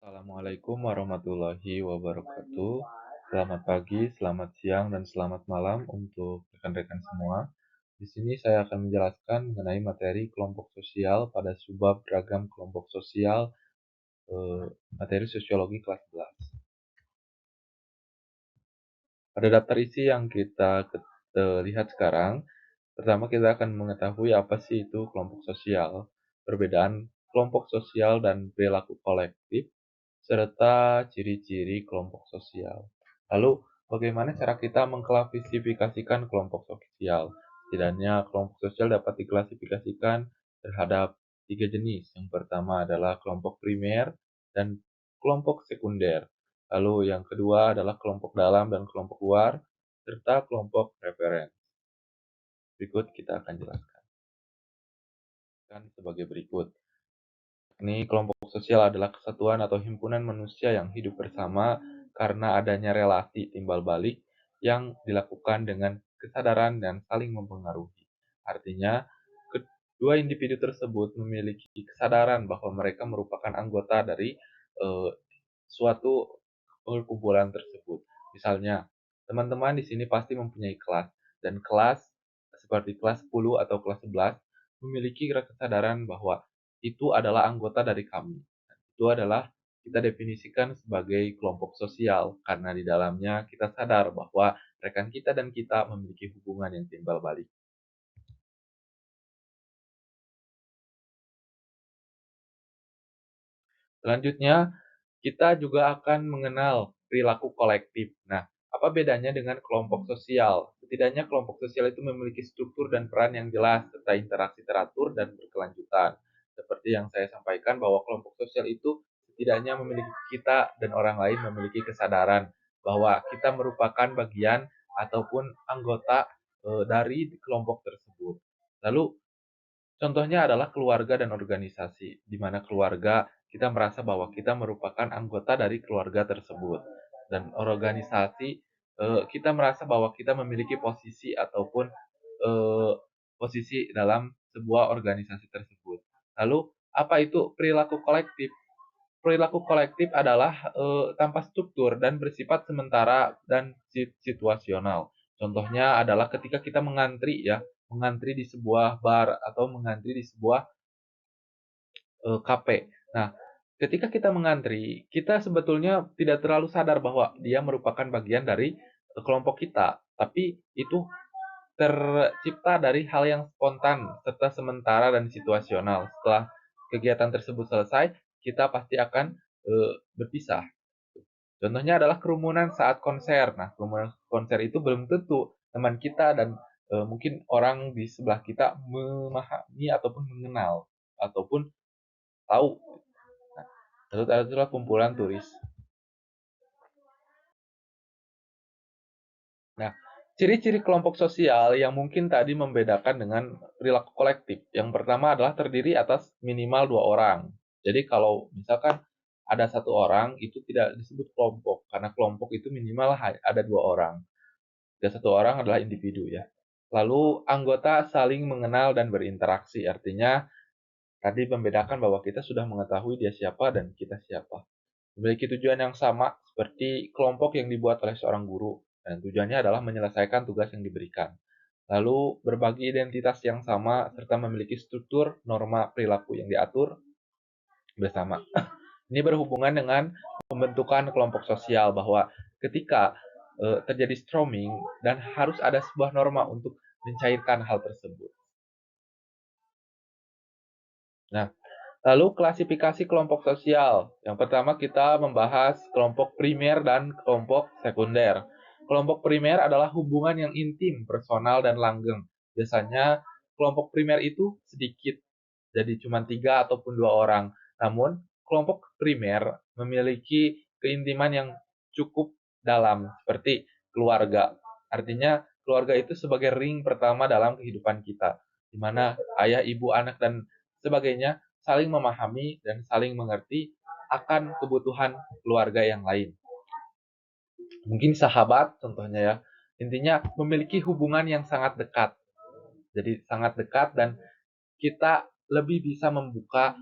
Assalamualaikum warahmatullahi wabarakatuh. Selamat pagi, selamat siang, dan selamat malam untuk rekan-rekan semua. Di sini saya akan menjelaskan mengenai materi kelompok sosial pada subbab beragam kelompok sosial materi sosiologi kelas 11. Pada daftar isi yang kita lihat sekarang, pertama kita akan mengetahui apa sih itu kelompok sosial, perbedaan kelompok sosial dan perilaku kolektif, serta ciri-ciri kelompok sosial. Lalu, bagaimana cara kita mengklasifikasikan kelompok sosial? Setidaknya kelompok sosial dapat diklasifikasikan terhadap tiga jenis. Yang pertama adalah kelompok primer dan kelompok sekunder. Lalu yang kedua adalah kelompok dalam dan kelompok luar, serta kelompok referensi. Berikut kita akan jelaskan sebagai berikut. Ini kelompok sosial adalah kesatuan atau himpunan manusia yang hidup bersama karena adanya relasi timbal balik yang dilakukan dengan kesadaran dan saling mempengaruhi. Artinya, kedua individu tersebut memiliki kesadaran bahwa mereka merupakan anggota dari suatu perkumpulan tersebut. Misalnya, teman-teman di sini pasti mempunyai kelas, dan kelas seperti kelas 10 atau kelas 11 memiliki kesadaran bahwa itu adalah anggota dari kami. Itu adalah kita definisikan sebagai kelompok sosial karena di dalamnya kita sadar bahwa rekan kita dan kita memiliki hubungan yang timbal balik. Selanjutnya, kita juga akan mengenal perilaku kolektif. Nah, apa bedanya dengan kelompok sosial? Setidaknya kelompok sosial itu memiliki struktur dan peran yang jelas serta interaksi teratur dan berkelanjutan. Seperti yang saya sampaikan bahwa kelompok sosial itu setidaknya memiliki kita dan orang lain memiliki kesadaran bahwa kita merupakan bagian ataupun anggota dari kelompok tersebut. Lalu contohnya adalah keluarga dan organisasi, di mana keluarga kita merasa bahwa kita merupakan anggota dari keluarga tersebut. Dan organisasi, kita merasa bahwa kita memiliki posisi ataupun eh, posisi dalam sebuah organisasi tersebut. Lalu, apa itu perilaku kolektif? Perilaku kolektif adalah tanpa struktur dan bersifat sementara dan situasional. Contohnya adalah ketika kita mengantri ya, mengantri di sebuah bar atau mengantri di sebuah kafe. Nah, ketika kita mengantri, kita sebetulnya tidak terlalu sadar bahwa dia merupakan bagian dari kelompok kita, tapi itu tercipta dari hal yang spontan serta sementara dan situasional. Setelah kegiatan tersebut selesai, kita pasti akan berpisah. Contohnya adalah kerumunan saat konser. Nah, kerumunan konser itu belum tentu teman kita dan mungkin orang di sebelah kita memahami ataupun mengenal ataupun tahu. Nah, itu adalah kumpulan turis. Nah, ciri-ciri kelompok sosial yang mungkin tadi membedakan dengan perilaku kolektif. Yang pertama adalah terdiri atas minimal dua orang. Jadi kalau misalkan ada satu orang, itu tidak disebut kelompok, karena kelompok itu minimal ada dua orang. Dan satu orang adalah individu ya. Lalu anggota saling mengenal dan berinteraksi, artinya tadi membedakan bahwa kita sudah mengetahui dia siapa dan kita siapa. Memiliki tujuan yang sama seperti kelompok yang dibuat oleh seorang guru, dan tujuannya adalah menyelesaikan tugas yang diberikan. Lalu berbagi identitas yang sama serta memiliki struktur norma perilaku yang diatur bersama. Ini berhubungan dengan pembentukan kelompok sosial bahwa ketika terjadi storming dan harus ada sebuah norma untuk mencairkan hal tersebut. Nah, lalu klasifikasi kelompok sosial. Yang pertama kita membahas kelompok primer dan kelompok sekunder. Kelompok primer adalah hubungan yang intim, personal, dan langgeng. Biasanya kelompok primer itu sedikit, jadi cuma 3 ataupun 2 orang. Namun, kelompok primer memiliki keintiman yang cukup dalam, seperti keluarga. Artinya, keluarga itu sebagai ring pertama dalam kehidupan kita, di mana ayah, ibu, anak, dan sebagainya saling memahami dan saling mengerti akan kebutuhan keluarga yang lain. Mungkin sahabat contohnya ya. Intinya memiliki hubungan yang sangat dekat. Jadi sangat dekat dan kita lebih bisa membuka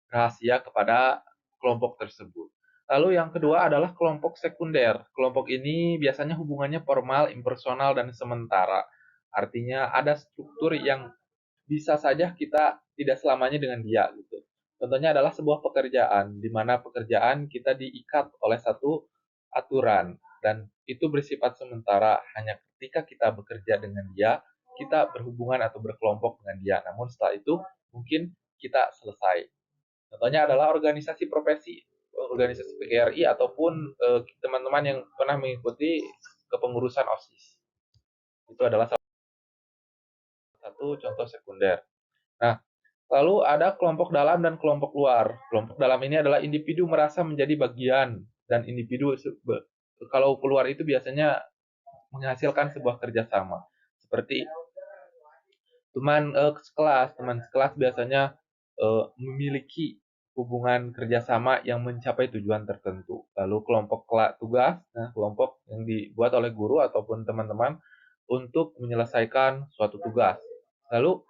rahasia kepada kelompok tersebut. Lalu yang kedua adalah kelompok sekunder. Kelompok ini biasanya hubungannya formal, impersonal, dan sementara. Artinya ada struktur yang bisa saja kita tidak selamanya dengan dia gitu. Contohnya adalah sebuah pekerjaan, di mana pekerjaan kita diikat oleh satu aturan dan itu bersifat sementara. Hanya ketika kita bekerja dengan dia, kita berhubungan atau berkelompok dengan dia. Namun setelah itu mungkin kita selesai. Contohnya adalah organisasi profesi, organisasi PGRI ataupun teman-teman yang pernah mengikuti kepengurusan OSIS. Itu adalah salah satu contoh sekunder. Nah, lalu ada kelompok dalam dan kelompok luar. Kelompok dalam ini adalah individu merasa menjadi bagian dan individu kalau keluar itu biasanya menghasilkan sebuah kerjasama. Seperti teman sekelas biasanya memiliki hubungan kerjasama yang mencapai tujuan tertentu. Lalu kelompok tugas, nah kelompok yang dibuat oleh guru ataupun teman-teman untuk menyelesaikan suatu tugas. Lalu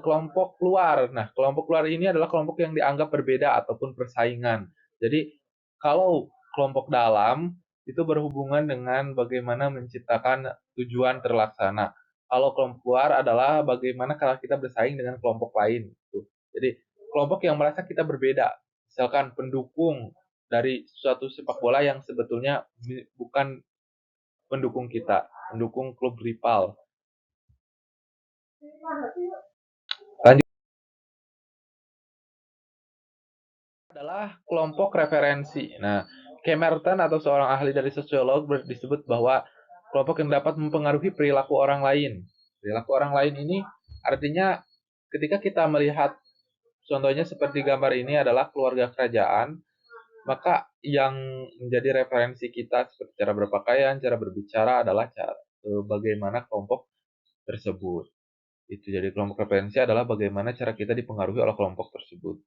kelompok luar. Nah, kelompok luar ini adalah kelompok yang dianggap berbeda ataupun persaingan. Jadi, kalau kelompok dalam itu berhubungan dengan bagaimana menciptakan tujuan terlaksana. Kalau kelompok luar adalah bagaimana kalau kita bersaing dengan kelompok lain. Gitu. Jadi, kelompok yang merasa kita berbeda. Misalkan pendukung dari suatu sepak bola yang sebetulnya bukan pendukung kita, pendukung klub rival. Lanjut adalah kelompok referensi. Nah, Kemerton atau seorang ahli dari sosiolog disebut bahwa kelompok yang dapat mempengaruhi perilaku orang lain. Perilaku orang lain ini artinya ketika kita melihat contohnya seperti gambar ini adalah keluarga kerajaan, maka yang menjadi referensi kita seperti cara berpakaian, cara berbicara adalah bagaimana kelompok tersebut. Itu jadi kelompok referensi adalah bagaimana cara kita dipengaruhi oleh kelompok tersebut.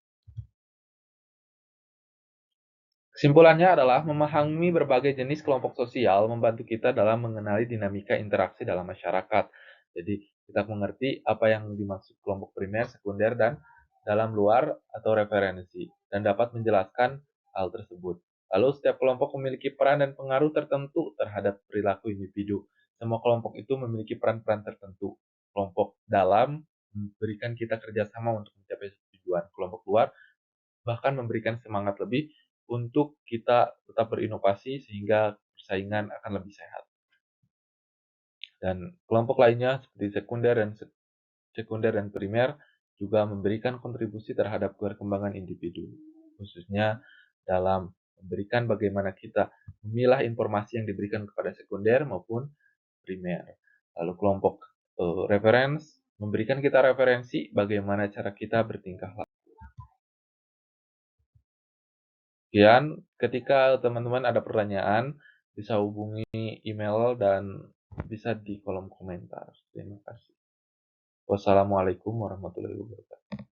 Kesimpulannya adalah memahami berbagai jenis kelompok sosial membantu kita dalam mengenali dinamika interaksi dalam masyarakat. Jadi, kita mengerti apa yang dimaksud kelompok primer, sekunder, dan dalam luar atau referensi, dan dapat menjelaskan hal tersebut. Lalu, setiap kelompok memiliki peran dan pengaruh tertentu terhadap perilaku individu. Semua kelompok itu memiliki peran-peran tertentu. Kelompok dalam memberikan kita kerjasama untuk mencapai tujuan. Kelompok luar bahkan memberikan semangat lebih untuk kita tetap berinovasi sehingga persaingan akan lebih sehat. Dan kelompok lainnya seperti sekunder dan primer juga memberikan kontribusi terhadap perkembangan individu, khususnya dalam memberikan bagaimana kita memilah informasi yang diberikan kepada sekunder maupun primer. Lalu kelompok reference memberikan kita referensi bagaimana cara kita bertingkah laku. Sekian, ketika teman-teman ada pertanyaan, bisa hubungi email dan bisa di kolom komentar. Terima kasih. Wassalamualaikum warahmatullahi wabarakatuh.